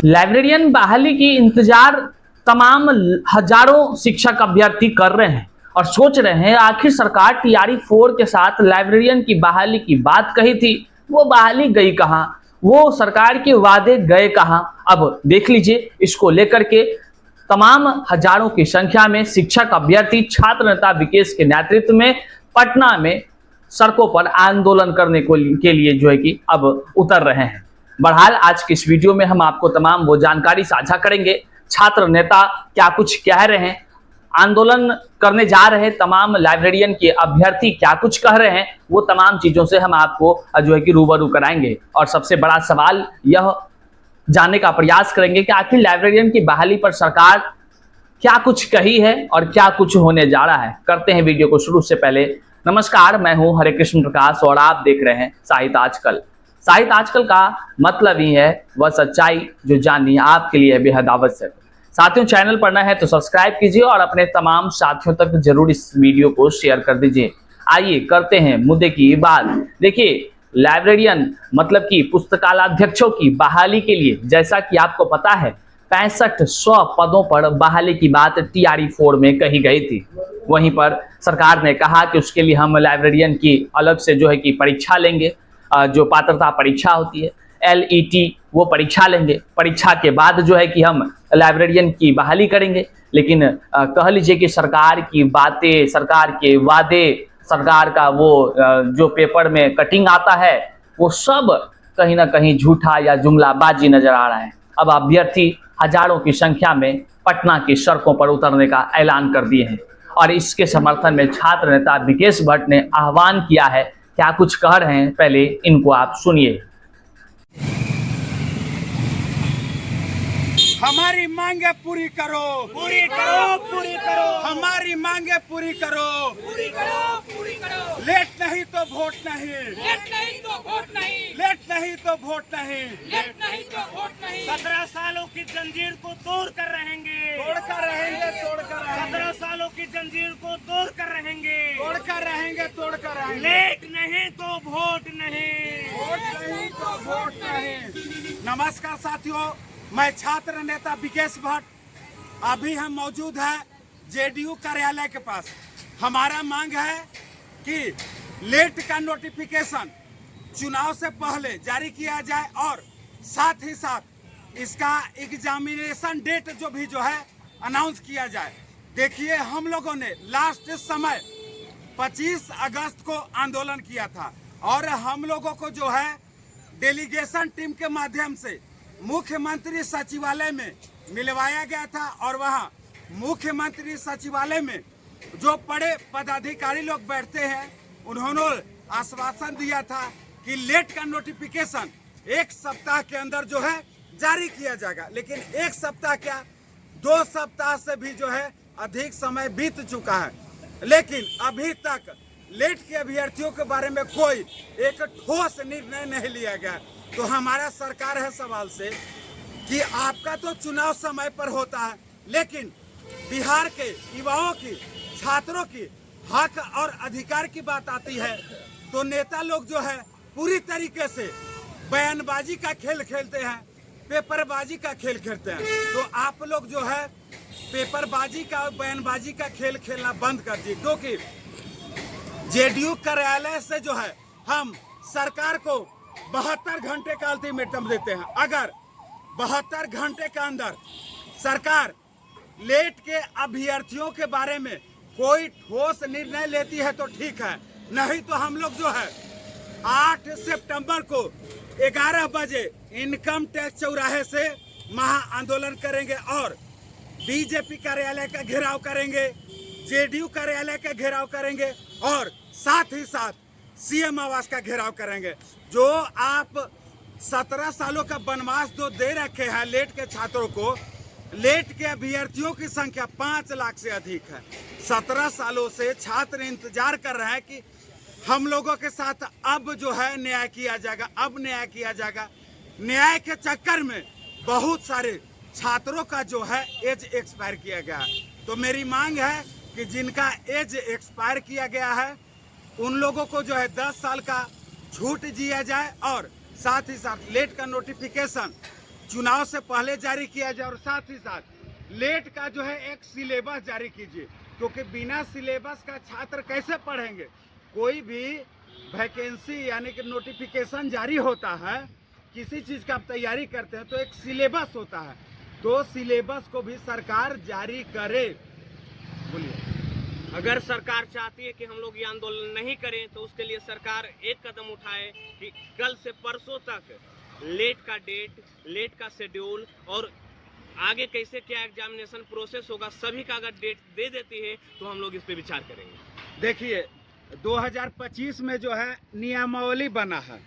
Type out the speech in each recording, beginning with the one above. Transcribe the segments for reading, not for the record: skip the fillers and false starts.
Librarian बहाली की इंतजार तमाम हजारों शिक्षक अभ्यर्थी कर रहे हैं और सोच रहे हैं आखिर सरकार टीआरई 4 के साथ लाइब्रेरियन की बहाली की बात कही थी, वो बहाली गई कहां, वो सरकार के वादे गए कहां। अब देख लीजिए, इसको लेकर के तमाम हजारों की संख्या में शिक्षक अभ्यर्थी छात्र नेता विकेश के नेतृत्व में पटना में सड़कों पर आंदोलन करने के लिए जो है कि अब उतर रहे हैं। बहरहाल आज की इस वीडियो में हम आपको तमाम वो जानकारी साझा करेंगे, छात्र नेता क्या कुछ कह रहे हैं, आंदोलन करने जा रहे तमाम लाइब्रेरियन के अभ्यर्थी क्या कुछ कह रहे हैं, वो तमाम चीजों से हम आपको जो है कि रूबरू कराएंगे। और सबसे बड़ा सवाल यह जानने का प्रयास करेंगे कि आखिर लाइब्रेरियन की बहाली पर सरकार क्या कुछ कही है और क्या कुछ होने जा रहा है। करते हैं वीडियो को शुरू से पहले। नमस्कार, मैं हूं हरे कृष्ण प्रकाश और आप देख रहे हैं साहित्य आजकल। साहित्य आजकल का मतलब ही है वह सच्चाई जो जाननी आपके लिए बेहद आवश्यक। साथियों, चैनल पर नए हैं तो सब्सक्राइब कीजिए और अपने तमाम साथियों तक जरूर इस वीडियो को शेयर कर दीजिए। आइए करते हैं मुद्दे की बात। देखिए, लाइब्रेरियन मतलब कि पुस्तकालयाध्यक्षों की बहाली के लिए जैसा कि आपको पता है 6500 पदों पर बहाली की बात टीआरई 4 में कही गई थी। वहीं पर सरकार ने कहा कि उसके लिए हम लाइब्रेरियन की अलग से जो है कि परीक्षा लेंगे, जो पात्रता परीक्षा होती है LET, वो परीक्षा लेंगे। परीक्षा के बाद जो है कि हम लाइब्रेरियन की बहाली करेंगे। लेकिन कह लीजिए कि सरकार की बातें, सरकार के वादे, सरकार का वो जो पेपर में कटिंग आता है, वो सब कहीं ना कहीं झूठा या जुमलाबाजी नजर आ रहा है। अब अभ्यर्थी हजारों की संख्या में पटना की सड़कों पर उतरने का ऐलान कर दिए हैं और इसके समर्थन में छात्र नेता विकेश भट्ट ने आह्वान किया है। क्या कुछ कह रहे हैं, पहले इनको आप सुनिए। हमारी मांगे पूरी करो, पूरी करो, पूरी करो, हमारी मांगे पूरी करो, पूरी करो, पूरी करो। लेट नहीं तो वोट नहीं, लेट नहीं तो वोट नहीं, लेट नहीं तो वोट नहीं, लेट नहीं तो वोट नहीं। 17 सालों की जंजीर को तोड़ कर रहेंगे, तोड़कर रहेंगे, तोड़कर रहेंगे, 17 सालों की जंजीर को तोड़ कर रहेंगे, तोड़कर रहेंगे, तोड़कर रहेंगे। लेट नहीं तो वोट नहीं, वोट नहीं तो वोट नहीं। नमस्कार साथियों, मैं छात्र नेता विकेश भट्ट। अभी हम मौजूद हैं जेडीयू कार्यालय के पास। हमारा मांग है कि लेट का नोटिफिकेशन चुनाव से पहले जारी किया जाए और साथ ही साथ इसका एग्जामिनेशन डेट जो है अनाउंस किया जाए। देखिए, हम लोगों ने लास्ट समय 25 अगस्त को आंदोलन किया था और हम लोगों को जो है डेलीगेशन टीम के माध्यम से मुख्यमंत्री सचिवालय में मिलवाया गया था और वहां मुख्यमंत्री सचिवालय में जो बड़े पदाधिकारी लोग बैठते हैं, उन्होंने आश्वासन दिया था कि लेट का नोटिफिकेशन 1 सप्ताह के अंदर जो है जारी किया जाएगा। लेकिन 1 सप्ताह क्या, 2 सप्ताह से भी जो है अधिक समय बीत चुका है, लेकिन अभी तक लेट के अभ्यर्थियों के बारे में कोई एक ठोस निर्णय नहीं लिया गया। तो हमारा सरकार है सवाल से कि आपका तो चुनाव समय पर होता है, लेकिन बिहार के युवाओं की, छात्रों की हक और अधिकार की बात आती है तो नेता लोग जो है पूरी तरीके से बयानबाजी का खेल खेलते हैं, पेपरबाजी का खेल खेलते हैं। तो आप लोग जो है पेपरबाजी का, बयानबाजी का खेल खेलना बंद कर दीजिए, क्योंकि जेडीयू कार्यालय से जो है हम सरकार को 72 घंटे का अल्टीमेटम देते हैं। अगर 72 घंटे के अंदर सरकार लेट के अभ्यर्थियों के बारे में कोई ठोस निर्णय लेती है तो ठीक है, नहीं तो हम लोग जो है 8 सितंबर को 11 बजे इनकम टैक्स चौराहे से महा आंदोलन करेंगे और बीजेपी कार्यालय का घेराव करेंगे, जेडीयू कार्यालय का घेराव करेंगे और साथ ही साथ सीएम आवास का घेराव करेंगे। जो आप 17 सालों का वनवास जो दे रखे हैं लेट के छात्रों को, लेट के अभ्यर्थियों की संख्या 5 लाख से अधिक है। 17 सालों से छात्र इंतजार कर रहे हैं कि हम लोगों के साथ अब जो है न्याय किया जाएगा, अब न्याय किया जाएगा। न्याय के चक्कर में बहुत सारे छात्रों का जो है एज एक्सपायर किया गया है। तो मेरी मांग है कि जिनका एज एक्सपायर किया गया है उन लोगों को जो है 10 साल का छूट दिया जाए और साथ ही साथ लेट का नोटिफिकेशन चुनाव से पहले जारी किया जाए और साथ ही साथ लेट का जो है एक सिलेबस जारी कीजिए, क्योंकि बिना सिलेबस का छात्र कैसे पढ़ेंगे। कोई भी वैकेंसी यानी कि नोटिफिकेशन जारी होता है, किसी चीज़ का आप तैयारी करते हैं तो एक सिलेबस होता है, तो सिलेबस को भी सरकार जारी करे। बोलिए। अगर सरकार चाहती है कि हम लोग ये आंदोलन नहीं करें तो उसके लिए सरकार एक कदम उठाए कि कल से परसों तक लेट का डेट, लेट का शेड्यूल और आगे कैसे क्या एग्जामिनेशन प्रोसेस होगा, सभी का अगर डेट दे देती है तो हम लोग इस पे विचार करेंगे। देखिए 2025 में जो है नियमावली बना है,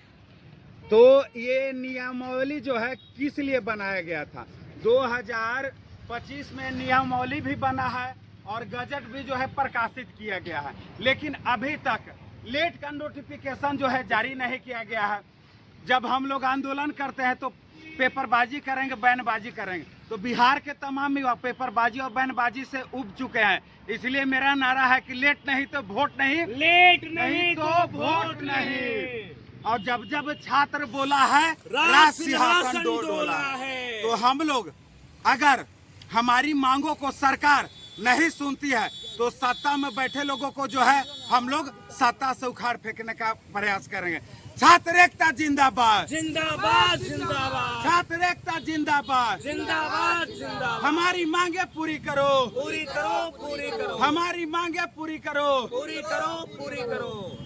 तो ये नियमावली जो है किस लिए बनाया गया था। 2025 में नियमावली भी बना है और गजट भी जो है प्रकाशित किया गया है, लेकिन अभी तक लेट का नोटिफिकेशन जो है जारी नहीं किया गया है। जब हम लोग आंदोलन करते हैं तो पेपरबाजी करेंगे, बयानबाजी करेंगे, तो बिहार के तमाम युवा पेपरबाजी और बयानबाजी से उब चुके हैं। इसलिए मेरा नारा है कि लेट नहीं तो वोट नहीं, लेट नहीं तो वोट नहीं। और जब जब छात्र बोला है राज सिंहासन डोला है, तो हम लोग अगर हमारी मांगों को सरकार नहीं सुनती है तो सत्ता में बैठे लोगों को जो है हम लोग सत्ता से उखाड़ फेंकने का प्रयास करेंगे। छात्र एकता जिंदाबाद, जिंदाबाद जिंदाबाद, छात्र एकता जिंदाबाद, जिंदाबाद जिंदाबाद। हमारी मांगे पूरी करो, पूरी करो, पूरी करो, हमारी मांगे पूरी करो, पूरी करो, पूरी करो।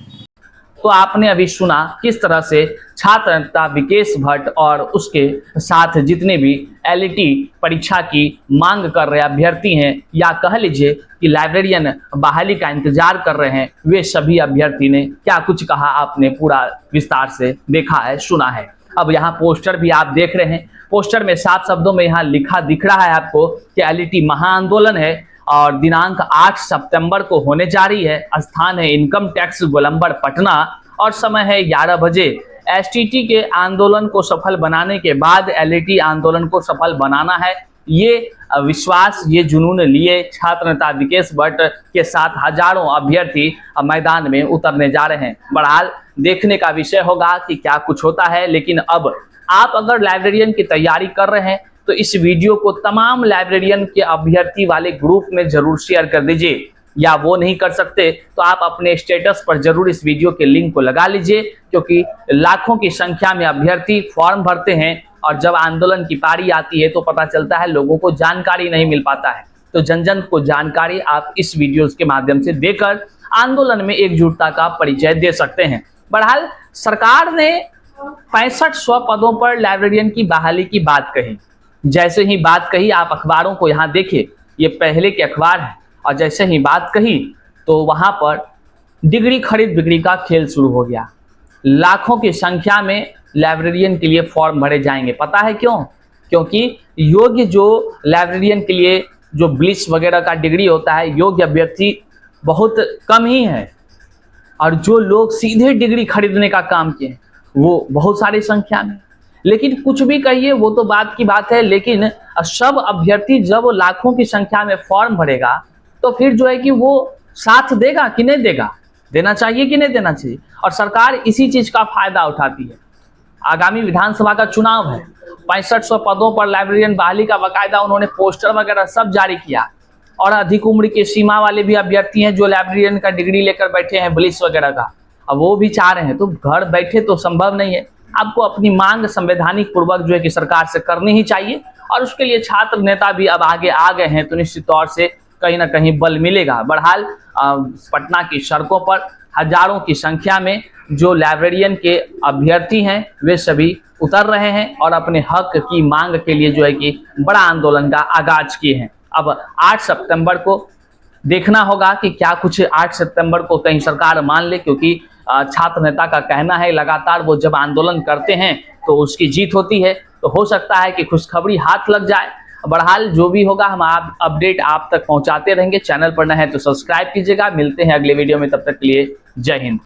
तो आपने अभी सुना किस तरह से छात्र नेता विकेश भट्ट और उसके साथ जितने भी एलईटी परीक्षा की मांग कर रहे अभ्यर्थी हैं, या कह लीजिए कि लाइब्रेरियन बहाली का इंतजार कर रहे हैं, वे सभी अभ्यर्थी ने क्या कुछ कहा आपने पूरा विस्तार से देखा है, सुना है। अब यहाँ पोस्टर भी आप देख रहे हैं, पोस्टर में साफ शब्दों में यहाँ लिखा दिख रहा है आपको कि एलईटी महाआंदोलन है और दिनांक 8 सितंबर को होने जा रही है। स्थान है इनकम टैक्स गोलंबर पटना और समय है 11 बजे। एसटीटी के आंदोलन को सफल बनाने के बाद एलईटी आंदोलन को सफल बनाना है, ये विश्वास, ये जुनून लिए छात्र नेता विकेश भट्ट के साथ हजारों अभ्यर्थी मैदान में उतरने जा रहे हैं। बहरहाल देखने का विषय होगा कि क्या कुछ होता है। लेकिन अब आप अगर लाइब्रेरियन की तैयारी कर रहे हैं तो इस वीडियो को तमाम लाइब्रेरियन के अभ्यर्थी वाले ग्रुप में जरूर शेयर कर दीजिए, या वो नहीं कर सकते तो आप अपने स्टेटस पर जरूर इस वीडियो के लिंक को लगा लीजिए, क्योंकि लाखों की संख्या में अभ्यर्थी फॉर्म भरते हैं और जब आंदोलन की पारी आती है तो पता चलता है लोगों को जानकारी नहीं मिल पाता है। तो जन जन को जानकारी आप इस वीडियोस के माध्यम से देकर आंदोलन में एकजुटता का परिचय दे सकते हैं। बहरहाल सरकार ने 6500 पदों पर लाइब्रेरियन की बहाली की बात कही। जैसे ही बात कही, आप अखबारों को यहाँ देखिए, ये पहले के अखबार है, और जैसे ही बात कही तो वहां पर डिग्री खरीद बिक्री का खेल शुरू हो गया। लाखों की संख्या में लाइब्रेरियन के लिए फॉर्म भरे जाएंगे। पता है क्यों? क्योंकि योग्य जो लाइब्रेरियन के लिए जो ब्लिस वगैरह का डिग्री होता है, योग्य अभ्यर्थी बहुत कम ही है, और जो लोग सीधे डिग्री खरीदने का काम किए वो बहुत सारी संख्या में। लेकिन कुछ भी कहिए, वो तो बात की बात है, लेकिन सब अभ्यर्थी जब वो लाखों की संख्या में फॉर्म भरेगा तो फिर जो है कि वो साथ देगा कि नहीं देगा, देना चाहिए कि नहीं देना चाहिए। और सरकार इसी चीज का फायदा उठाती है। आगामी विधानसभा का चुनाव है, 6500 पदों पर लाइब्रेरियन बहाली का बाकायदा उन्होंने पोस्टर वगैरह सब जारी किया, और अधिक उम्र की सीमा वाले भी अभ्यर्थी हैं जो लाइब्रेरियन का डिग्री लेकर बैठे हैं, ब्लिस वगैरह का, अब वो भी चाह रहे हैं। तो घर बैठे तो संभव नहीं है, आपको अपनी मांग संवैधानिक पूर्वक जो है कि सरकार से करनी ही चाहिए, और उसके लिए छात्र नेता भी अब आगे आ गए हैं, तो निश्चित तौर से कहीं ना कहीं बल मिलेगा। बहरहाल पटना की सड़कों पर हजारों की संख्या में जो लाइब्रेरियन के अभ्यर्थी हैं वे सभी उतर रहे हैं और अपने हक की मांग के लिए जो है कि बड़ा आंदोलन का आगाज किए हैं। अब 8 सितंबर को देखना होगा कि क्या कुछ 8 सितंबर को कहीं सरकार मान ले, क्योंकि छात्र नेता का कहना है लगातार वो जब आंदोलन करते हैं तो उसकी जीत होती है, तो हो सकता है कि खुशखबरी हाथ लग जाए। बहरहाल जो भी होगा हम अपडेट आप तक पहुंचाते रहेंगे। चैनल पर नए हैं तो सब्सक्राइब कीजिएगा। मिलते हैं अगले वीडियो में, तब तक के लिए जय हिंद।